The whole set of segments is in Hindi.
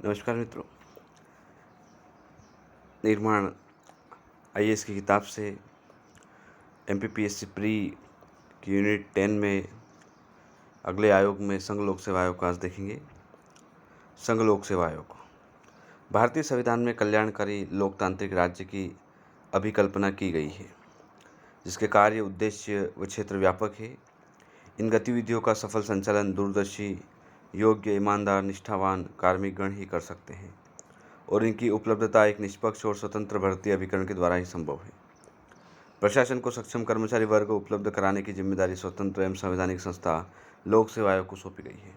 नमस्कार मित्रों। निर्माण आईएएस की किताब से एमपीपीएससी प्री की यूनिट 10 में अगले आयोग में संघ लोक सेवा आयोग का आज देखेंगे। संघ लोक सेवा आयोग भारतीय संविधान में कल्याणकारी लोकतांत्रिक राज्य की अभिकल्पना की गई है, जिसके कार्य, उद्देश्य व क्षेत्र व्यापक है। इन गतिविधियों का सफल संचालन दूरदर्शी, योग्य, ईमानदार, निष्ठावान कार्मिकगण ही कर सकते हैं और इनकी उपलब्धता एक निष्पक्ष और स्वतंत्र भर्ती अभिकरण के द्वारा ही संभव है। प्रशासन को सक्षम कर्मचारी वर्ग उपलब्ध कराने की जिम्मेदारी स्वतंत्र एवं संवैधानिक संस्था लोक सेवा आयोग को सौंपी गई है।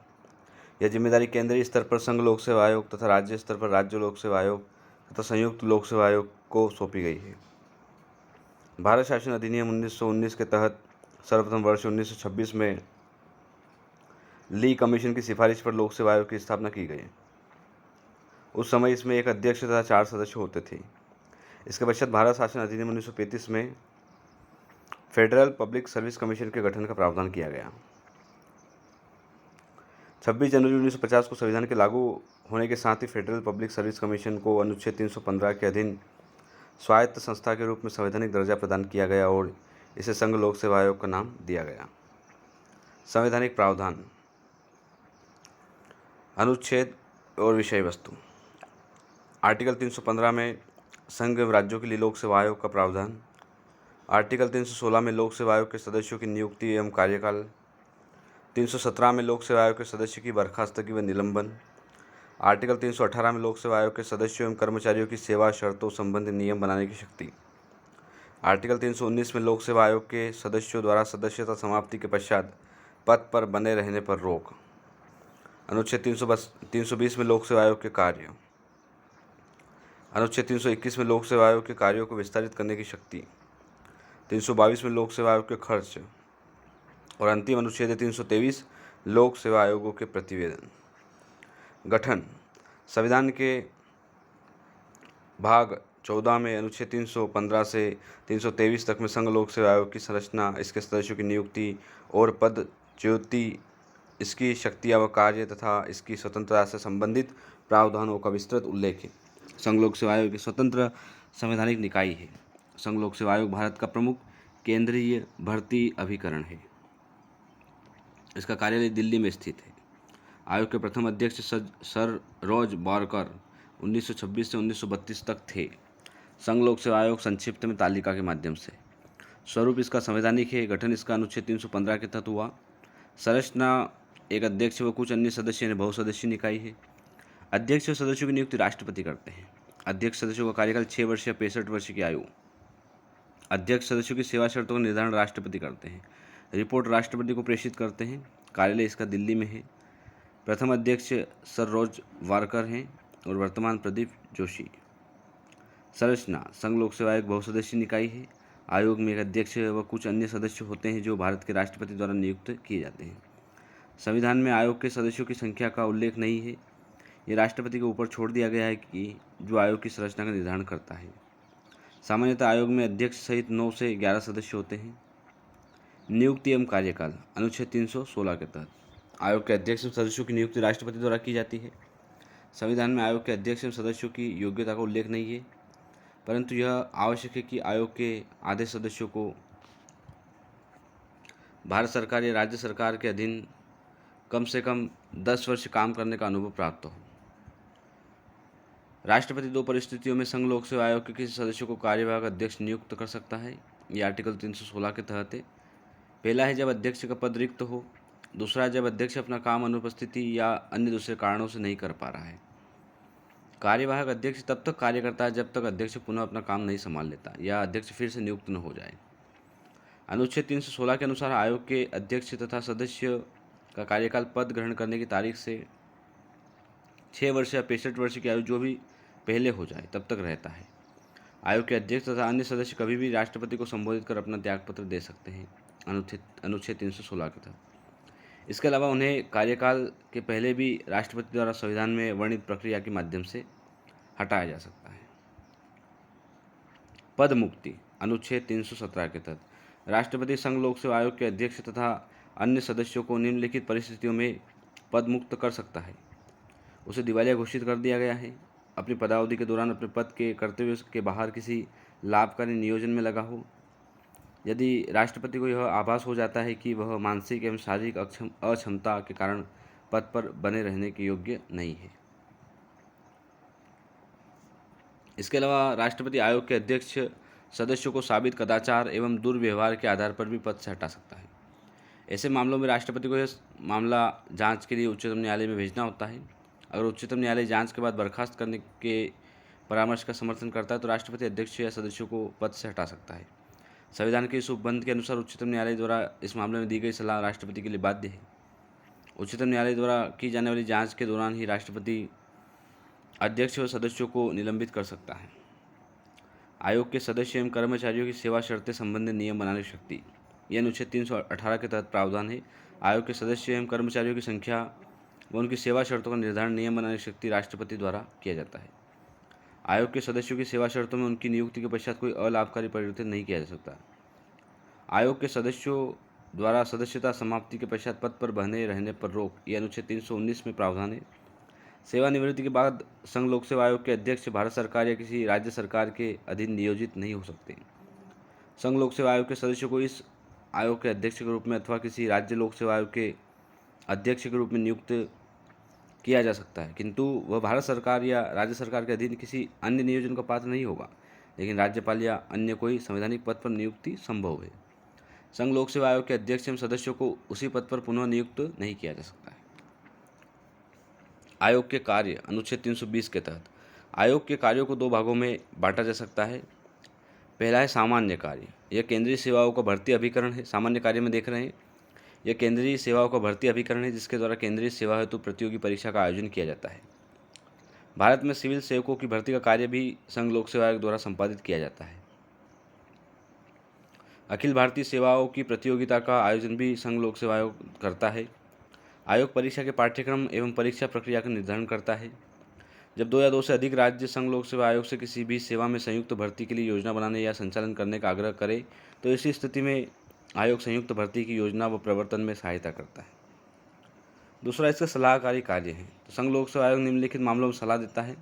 यह जिम्मेदारी केंद्रीय स्तर पर संघ लोक सेवा आयोग तथा राज्य स्तर पर राज्य लोक सेवा आयोग तथा संयुक्त लोक सेवा आयोग को सौंपी गई है। भारत शासन अधिनियम 1919 के तहत सर्वप्रथम वर्ष 1926 में ली कमीशन की सिफारिश पर लोक सेवा आयोग की स्थापना की गई। उस समय इसमें एक अध्यक्ष तथा 4 सदस्य होते थे। इसके पश्चात भारत शासन अधिनियम 1935 में फेडरल पब्लिक सर्विस कमीशन के गठन का प्रावधान किया गया। 26 जनवरी 1950 को संविधान के लागू होने के साथ ही फेडरल पब्लिक सर्विस कमीशन को अनुच्छेद 315 के अधीन स्वायत्त संस्था के रूप में संवैधानिक दर्जा प्रदान किया गया और इसे संघ लोक सेवा आयोग का नाम दिया गया। संवैधानिक प्रावधान, अनुच्छेद और विषय वस्तु। आर्टिकल 315 में संघ एवं राज्यों के लिए लोक सेवा आयोग का प्रावधान। आर्टिकल 316 में लोक सेवा आयोग के सदस्यों की नियुक्ति एवं कार्यकाल। 317 में लोक सेवा आयोग के सदस्य की बर्खास्तगी व निलंबन। आर्टिकल 318 में लोक सेवा आयोग के सदस्यों एवं कर्मचारियों की सेवा शर्तों संबंधी नियम बनाने की शक्ति। आर्टिकल 319 में लोक सेवा आयोग के सदस्यों द्वारा सदस्यता समाप्ति के पश्चात पद पर बने रहने पर रोक। अनुच्छेद 320 में लोक सेवा आयोग के कार्य। अनुच्छेद 321 में लोक सेवा आयोग के कार्यों को विस्तारित करने की शक्ति। 322 में लोक सेवा आयोग के खर्च और अंतिम अनुच्छेद 323 लोक सेवा आयोगों के प्रतिवेदन। गठन, संविधान के भाग 14 में अनुच्छेद 315 से 323 तक में संघ लोक सेवा आयोग की संरचना, इसके सदस्यों की नियुक्ति और पद च्युति, इसकी शक्तियाँ व कार्य तथा इसकी स्वतंत्रता से संबंधित प्रावधानों का विस्तृत उल्लेख है। संघ लोक सेवा आयोग एक स्वतंत्र संवैधानिक निकाय है। संघ लोक सेवा आयोग भारत का प्रमुख केंद्रीय भर्ती अभिकरण है। इसका कार्यालय दिल्ली में स्थित है। आयोग के प्रथम अध्यक्ष सर रॉज बारकर 1926 से 1932 तक थे। संघ लोक सेवा आयोग संक्षिप्त में तालिका के माध्यम से। स्वरूप इसका संवैधानिक है। गठन इसका अनुच्छेद 315 के तहत हुआ। संरचना, एक अध्यक्ष व कुछ अन्य सदस्य बहुसदस्यीय निकाय है। अध्यक्ष व सदस्यों की नियुक्ति राष्ट्रपति करते हैं। अध्यक्ष सदस्यों का कार्यकाल 6 वर्ष या 65 वर्ष की आयु। अध्यक्ष सदस्यों की सेवा शर्तों का निर्धारण राष्ट्रपति करते हैं। रिपोर्ट राष्ट्रपति को प्रेषित करते हैं। कार्यालय इसका दिल्ली में है। प्रथम अध्यक्ष सर रॉज वारकर हैं और वर्तमान प्रदीप जोशी। संरचना, संघ लोक सेवा आयोग बहुसदस्यीय निकाय है। आयोग में एक अध्यक्ष व कुछ अन्य सदस्य होते हैं जो भारत के राष्ट्रपति द्वारा नियुक्त किए जाते हैं। संविधान में आयोग के सदस्यों की संख्या का उल्लेख नहीं है। ये राष्ट्रपति के ऊपर छोड़ दिया गया है कि जो आयोग की संरचना का निर्धारण करता है। सामान्यतः आयोग में अध्यक्ष सहित 9 से 11 सदस्य होते हैं। नियुक्ति एवं कार्यकाल, अनुच्छेद 316 के तहत आयोग के अध्यक्ष एवं सदस्यों की नियुक्ति राष्ट्रपति द्वारा की जाती है। संविधान में आयोग के अध्यक्ष एवं सदस्यों की योग्यता का उल्लेख नहीं है, परंतु यह आवश्यक है कि आयोग के आधे सदस्यों को भारत सरकार या राज्य सरकार के अधीन कम से कम 10 वर्ष काम करने का अनुभव प्राप्त हो। राष्ट्रपति 2 परिस्थितियों में संघ लोक सेवा आयोग के किसी सदस्य को कार्यवाहक अध्यक्ष नियुक्त कर सकता है। ये आर्टिकल 316 के तहत है। पहला है जब अध्यक्ष का पद रिक्त हो। दूसरा है जब अध्यक्ष अपना काम अनुपस्थिति या अन्य दूसरे कारणों से नहीं कर पा रहा है। कार्यवाहक अध्यक्ष तब तक कार्य करता है जब तक अध्यक्ष पुनः अपना काम नहीं संभाल लेता या अध्यक्ष फिर से नियुक्त न हो जाए। अनुच्छेद 316 के अनुसार आयोग के अध्यक्ष तथा सदस्य का कार्यकाल पद ग्रहण करने की तारीख से 6 वर्ष या 65 वर्ष की आयु जो भी पहले हो जाए तब तक रहता है। आयोग के अध्यक्ष तथा अन्य सदस्य कभी भी राष्ट्रपति को संबोधित कर अपना त्यागपत्र दे सकते हैं, अनुच्छेद 316 के तहत। इसके अलावा उन्हें कार्यकाल के पहले भी राष्ट्रपति द्वारा संविधान में वर्णित प्रक्रिया के माध्यम से हटाया जा सकता है। पद मुक्ति, अनुच्छेद 317 के तहत राष्ट्रपति संघ लोक सेवा आयोग के अध्यक्ष तथा अन्य सदस्यों को निम्नलिखित परिस्थितियों में पद मुक्त कर सकता है। उसे दिवालिया घोषित कर दिया गया है, अपनी पदावधि के दौरान अपने पद के कर्तव्य के बाहर किसी लाभकारी नियोजन में लगा हो, यदि राष्ट्रपति को यह आभास हो जाता है कि वह मानसिक एवं शारीरिक अक्षमता के कारण पद पर बने रहने के योग्य नहीं है। इसके अलावा राष्ट्रपति आयोग के अध्यक्ष सदस्यों को साबित कदाचार एवं दुर्व्यवहार के आधार पर भी पद से हटा सकता है। ऐसे मामलों में राष्ट्रपति को यह मामला जांच के लिए उच्चतम न्यायालय में भेजना होता है। अगर उच्चतम न्यायालय जांच के बाद बर्खास्त करने के परामर्श का समर्थन करता है तो राष्ट्रपति अध्यक्ष या सदस्यों को पद से हटा सकता है। संविधान के इस उपबंध के अनुसार उच्चतम न्यायालय द्वारा इस मामले में दी गई सलाह राष्ट्रपति के लिए बाध्य है। उच्चतम न्यायालय द्वारा की जाने वाली जांच के दौरान ही राष्ट्रपति अध्यक्ष व सदस्यों को निलंबित कर सकता है। आयोग के सदस्य एवं कर्मचारियों की सेवा शर्तें संबंधी नियम बनाने की शक्ति, यह अनुच्छेद 318 के तहत प्रावधान है। आयोग के सदस्य एवं कर्मचारियों की संख्या व उनकी सेवा शर्तों का निर्धारण नियम बनाने की शक्ति राष्ट्रपति द्वारा किया जाता है। आयोग के सदस्यों की सेवा शर्तों में उनकी नियुक्ति के पश्चात कोई अलाभकारी परिवर्तन नहीं किया जा सकता। आयोग के सदस्यों द्वारा सदस्यता समाप्ति के पश्चात पद पर बने रहने पर रोक, यह अनुच्छेद 319 में प्रावधान है। सेवानिवृत्ति के बाद संघ लोक सेवा आयोग के अध्यक्ष भारत सरकार या किसी राज्य सरकार के अधीन नियोजित नहीं हो सकते। संघ लोक सेवा आयोग के सदस्यों को इस आयोग के अध्यक्ष के रूप में अथवा किसी राज्य लोक सेवा आयोग के अध्यक्ष के रूप में नियुक्त किया जा सकता है, किंतु वह भारत सरकार या राज्य सरकार के अधीन किसी अन्य नियोजन का पात्र नहीं होगा, लेकिन राज्यपाल या अन्य कोई संवैधानिक पद पर नियुक्ति संभव है। संघ लोक सेवा आयोग के अध्यक्ष एवं सदस्यों को उसी पद पर पुनः नियुक्त नहीं किया जा सकता है। आयोग के कार्य, अनुच्छेद 320 के तहत आयोग के कार्यों को दो भागों में बांटा जा सकता है। पहला है सामान्य कार्य, यह केंद्रीय सेवाओं का भर्ती अभिकरण है। सामान्य कार्य में देख रहे हैं, यह केंद्रीय सेवाओं का भर्ती अभिकरण है जिसके द्वारा केंद्रीय सेवा हेतु प्रतियोगी परीक्षा का आयोजन किया जाता है। भारत में सिविल सेवकों की भर्ती का कार्य भी संघ लोक सेवा आयोग द्वारा संपादित किया जाता है। अखिल भारतीय सेवाओं की प्रतियोगिता का आयोजन भी संघ लोक सेवा आयोग करता है। आयोग परीक्षा के पाठ्यक्रम एवं परीक्षा प्रक्रिया का निर्धारण करता है। जब दो या दो से अधिक राज्य संघ लोक सेवा आयोग से किसी भी सेवा में संयुक्त भर्ती के लिए योजना बनाने या संचालन करने का आग्रह करे तो इसी स्थिति में आयोग संयुक्त भर्ती की योजना व प्रवर्तन में सहायता करता है। दूसरा इसका सलाहकारी कार्य है। तो संघ लोक सेवा आयोग निम्नलिखित मामलों में सलाह देता है।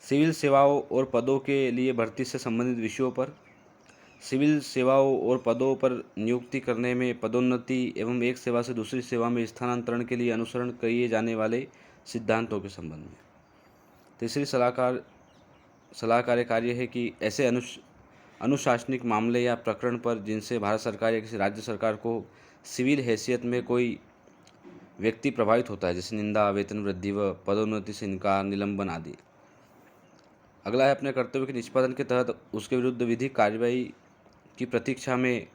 सिविल सेवाओं और पदों के लिए भर्ती से संबंधित विषयों पर, सिविल सेवाओं और पदों पर नियुक्ति करने में पदोन्नति एवं एक सेवा से दूसरी सेवा में स्थानांतरण के लिए अनुसरण किए जाने वाले सिद्धांतों के संबंध में। तीसरी सलाहकारी कार्य है कि ऐसे अनुशासनिक मामले या प्रकरण पर जिनसे भारत सरकार या किसी राज्य सरकार को सिविल हैसियत में कोई व्यक्ति प्रभावित होता है, जैसे निंदा, वेतन वृद्धि व पदोन्नति से इनकार, निलंबन आदि। अगला है अपने कर्तव्य के निष्पादन के तहत उसके विरुद्ध विधिक कार्रवाई की प्रतीक्षा में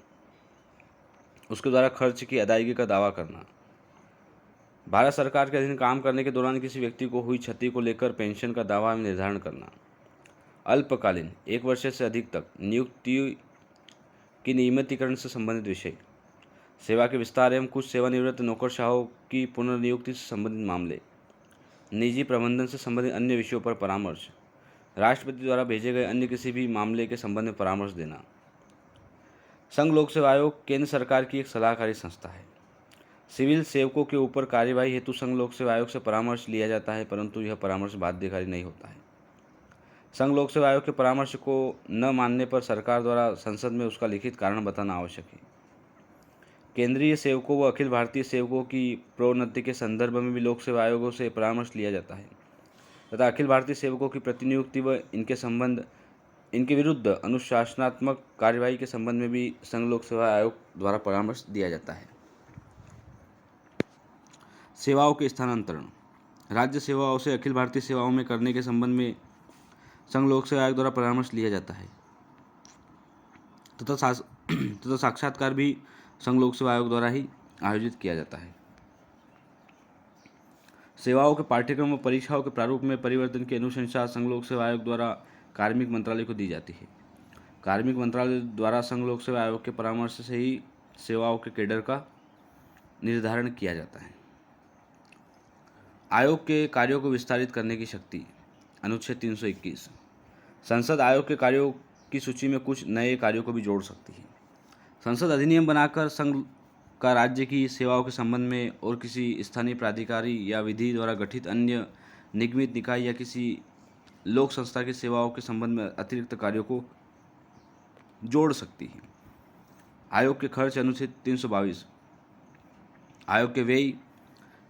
उसके द्वारा खर्च की अदायगी का दावा करना। भारत सरकार के अधीन काम करने के दौरान किसी व्यक्ति को हुई क्षति को लेकर पेंशन का दावा निर्धारण करना। अल्पकालीन 1 वर्ष से अधिक तक नियुक्ति की नियमितीकरण से संबंधित विषय, सेवा के विस्तार एवं कुछ सेवानिवृत्त नौकरशाहों की पुनर्नियुक्ति से संबंधित मामले, निजी प्रबंधन से संबंधित अन्य विषयों पर परामर्श, राष्ट्रपति द्वारा भेजे गए अन्य किसी भी मामले के संबंध में परामर्श देना। संघ लोक सेवा आयोग केंद्र सरकार की एक सलाहकारी संस्था है। सिविल सेवकों के ऊपर कार्यवाही हेतु संघ लोक सेवा आयोग से परामर्श लिया जाता है, परंतु यह परामर्श बाध्यकारी नहीं होता है। संघ लोक सेवा आयोग के परामर्श को न मानने पर सरकार द्वारा संसद में उसका लिखित कारण बताना आवश्यक है। केंद्रीय सेवकों व अखिल भारतीय सेवकों की प्रोन्नति के संदर्भ में भी लोक सेवा आयोगों से परामर्श लिया जाता है तथा अखिल भारतीय सेवकों की प्रतिनियुक्ति व इनके विरुद्ध अनुशासनात्मक कार्यवाही के संबंध में भी संघ लोक सेवा आयोग द्वारा परामर्श दिया जाता है। सेवाओं के स्थानांतरण, राज्य सेवाओं से अखिल भारतीय सेवाओं में करने के संबंध में संघ लोक सेवा आयोग द्वारा परामर्श लिया जाता है तथा साक्षात्कार भी संघ लोक सेवा आयोग द्वारा ही आयोजित किया जाता है। सेवाओं के पाठ्यक्रम व परीक्षाओं के प्रारूप में परिवर्तन की अनुशंसा संघ लोक सेवा आयोग द्वारा कार्मिक मंत्रालय को दी जाती है। कार्मिक मंत्रालय द्वारा संघ लोक सेवा आयोग के परामर्श से ही सेवाओं के कैडर का निर्धारण किया जाता है। आयोग के कार्यों को विस्तारित करने की शक्ति, अनुच्छेद 321। संसद आयोग के कार्यों की सूची में कुछ नए कार्यों को भी जोड़ सकती है। संसद अधिनियम बनाकर संघ का राज्य की सेवाओं के संबंध में और किसी स्थानीय प्राधिकारी या विधि द्वारा गठित अन्य निगमित निकाय या किसी लोक संस्था की सेवाओं के संबंध में अतिरिक्त कार्यों को जोड़ सकती है। आयोग के खर्च अनुच्छेद 322। आयोग के व्यय,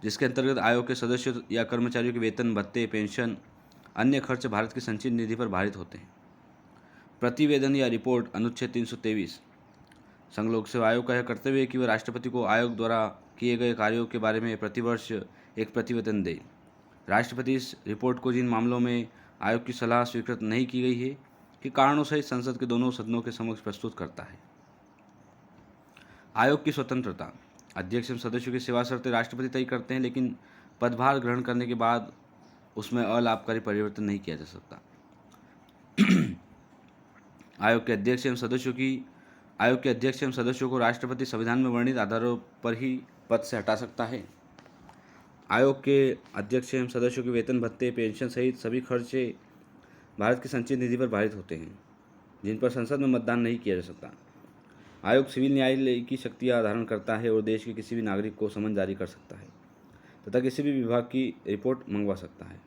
जिसके अंतर्गत आयोग के सदस्यों या कर्मचारियों के वेतन, भत्ते, पेंशन, अन्य खर्च भारत की संचित निधि पर भारित होते हैं। प्रतिवेदन या रिपोर्ट अनुच्छेद 323। संघ लोक सेवा आयोग का यह कर्तव्य है कि वह राष्ट्रपति को आयोग द्वारा किए गए कार्यों के बारे में प्रतिवर्ष एक प्रतिवेदन दे। राष्ट्रपति इस रिपोर्ट को जिन मामलों में आयोग की सलाह स्वीकृत नहीं की गई है के कारणों सहित संसद के दोनों सदनों के समक्ष प्रस्तुत करता है। आयोग की स्वतंत्रता। अध्यक्ष एवं सदस्यों की सेवा शर्तें राष्ट्रपति तय करते हैं, लेकिन पदभार ग्रहण करने के बाद उसमें अलाभकारी परिवर्तन नहीं किया जा सकता। आयोग के अध्यक्ष एवं सदस्यों को राष्ट्रपति संविधान में वर्णित आधारों पर ही पद से हटा सकता है। आयोग के अध्यक्ष एवं सदस्यों के वेतन, भत्ते, पेंशन सहित सभी खर्चे भारत की संचित निधि पर भारित होते हैं, जिन पर संसद में मतदान नहीं किया जा सकता। आयोग सिविल न्यायालय की शक्तियाँ धारण करता है और देश के किसी भी नागरिक को समन जारी कर सकता है तथा किसी भी विभाग की रिपोर्ट मंगवा सकता है।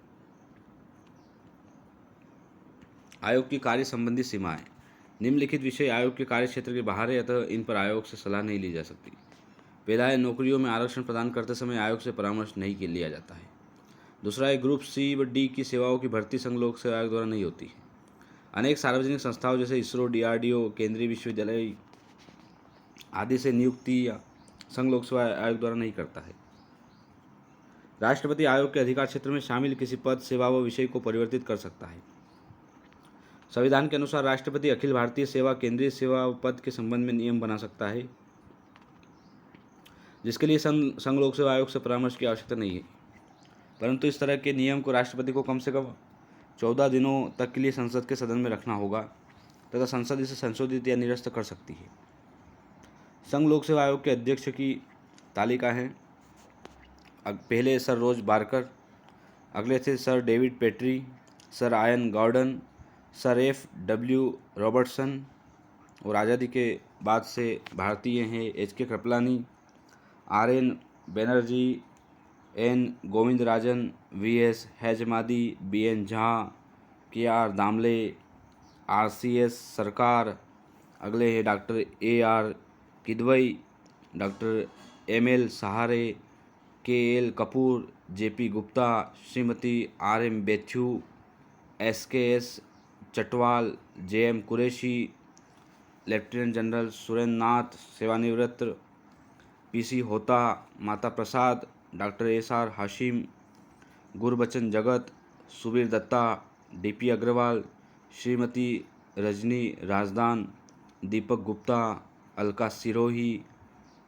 आयोग की कार्य संबंधी सीमाएं। निम्नलिखित विषय आयोग के कार्य क्षेत्र के बाहर है, अतः इन पर आयोग से सलाह नहीं ली जा सकती। पहला है, नौकरियों में आरक्षण प्रदान करते समय आयोग से परामर्श नहीं लिया जाता है। दूसरा है, ग्रुप सी व डी की सेवाओं की भर्ती संघ लोक सेवा आयोग द्वारा नहीं होती है। अनेक सार्वजनिक संस्थाओं जैसे इसरो, DRDO, केंद्रीय विश्वविद्यालय आदि से नियुक्ति या संघ लोक सेवा आयोग द्वारा नहीं करता है। राष्ट्रपति आयोग के अधिकार क्षेत्र में शामिल किसी पद, सेवा व विषय को परिवर्तित कर सकता है। संविधान के अनुसार राष्ट्रपति अखिल भारतीय सेवा, केंद्रीय सेवा पद के संबंध में नियम बना सकता है, जिसके लिए संघ लोक सेवा आयोग से परामर्श की आवश्यकता नहीं है, परंतु इस तरह के नियम को राष्ट्रपति को कम से कम 14 दिनों तक के लिए संसद के सदन में रखना होगा तथा संसद इसे संशोधित या निरस्त कर सकती है। संघ लोक सेवा आयोग के अध्यक्ष की तालिका है। पहले सर रोज बारकर, अगले थे sir David Petrie, sir Ian Gordon, sir FW Robertson, और आज़ादी के बाद से भारतीय हैं HK Kripalani, RN Banerjee, N Govindarajan, VS हैजमादी, BN Jha, KR Damle, RCS Sarkar. अगले हैं doctor AR Kidwai, doctor ML Sahare, KL Kapoor, JP Gupta, Shrimati RM बेथ्यू, SKS Chatwal, JM Qureshi, lieutenant general Surendra Nath सेवानिवृत्त, PC Hota, Mata Prasad, doctor SR Hashim, Gurbachan Jagat, Subir Dutta, DP Agarwal, Shrimati Rajni Razdan, Deepak Gupta, Alka Sirohi,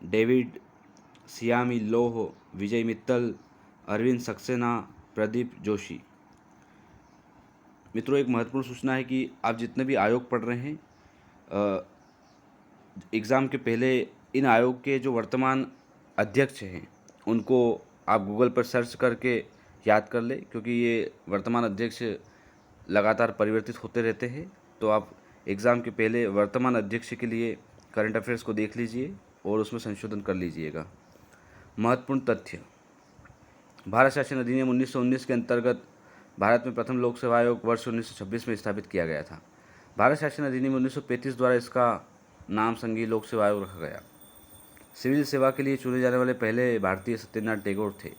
David सियामी लोह, विजय मित्तल, अरविंद सक्सेना, प्रदीप जोशी। मित्रों, एक महत्वपूर्ण सूचना है कि आप जितने भी आयोग पढ़ रहे हैं, एग्ज़ाम के पहले इन आयोग के जो वर्तमान अध्यक्ष हैं उनको आप गूगल पर सर्च करके याद कर लें, क्योंकि ये वर्तमान अध्यक्ष लगातार परिवर्तित होते रहते हैं। तो आप एग्ज़ाम के पहले वर्तमान अध्यक्ष के लिए करंट अफेयर्स को देख लीजिए और उसमें संशोधन कर लीजिएगा। महत्वपूर्ण तथ्य। भारत शासन अधिनियम 1919 के अंतर्गत भारत में प्रथम लोक सेवा आयोग वर्ष 1926 में स्थापित किया गया था। भारत शासन अधिनियम 1935 द्वारा इसका नाम संघीय लोक सेवा आयोग रखा गया। सिविल सेवा के लिए चुने जाने वाले पहले भारतीय सत्यनारायण टैगोर थे।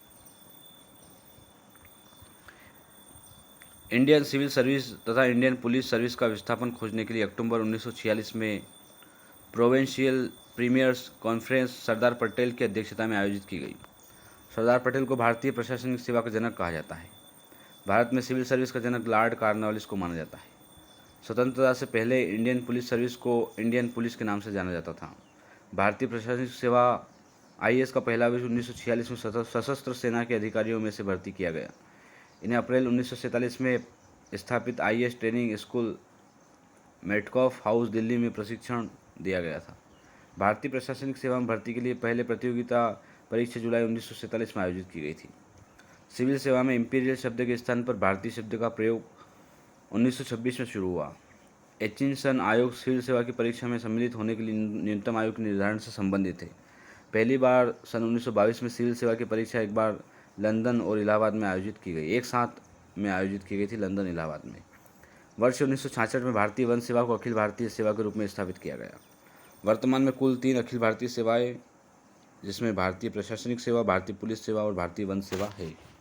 इंडियन सिविल सर्विस तथा इंडियन पुलिस सर्विस का विस्थापन खोजने के लिए अक्टूबर 1946 में provincial premiers conference Sardar Patel की अध्यक्षता में आयोजित की गई। सरदार पटेल को भारतीय प्रशासनिक सेवा का जनक कहा जाता है। भारत में सिविल सर्विस का जनक लॉर्ड कॉर्नवालिस को माना जाता है। स्वतंत्रता से पहले इंडियन पुलिस सर्विस को इंडियन पुलिस के नाम से जाना जाता था। भारतीय प्रशासनिक सेवा IAS का पहला बैच 1946 में सशस्त्र सेना के अधिकारियों में से भर्ती किया गया। इन्हें अप्रैल 1947 में स्थापित IAS training school Metcalfe house Delhi में प्रशिक्षण दिया गया था। भारतीय प्रशासनिक सेवा में भर्ती के लिए पहले प्रतियोगिता परीक्षा जुलाई 1947 में आयोजित की गई थी। सिविल सेवा में इंपीरियल शब्द के स्थान पर भारतीय शब्द का प्रयोग 1926 में शुरू हुआ। एचिंसन आयोग सिविल सेवा की परीक्षा में सम्मिलित होने के लिए न्यूनतम आयु के निर्धारण से संबंधित है। पहली बार सन 1922 में सिविल सेवा की परीक्षा एक बार लंदन और इलाहाबाद में आयोजित की गई, एक साथ में आयोजित की गई थी लंदन इलाहाबाद में। वर्ष 1966 में भारतीय वन सेवा को अखिल भारतीय सेवा के रूप में स्थापित किया गया। वर्तमान में कुल 3 अखिल भारतीय सेवाएं, जिसमें भारतीय प्रशासनिक सेवा, भारतीय पुलिस सेवा और भारतीय वन सेवा है।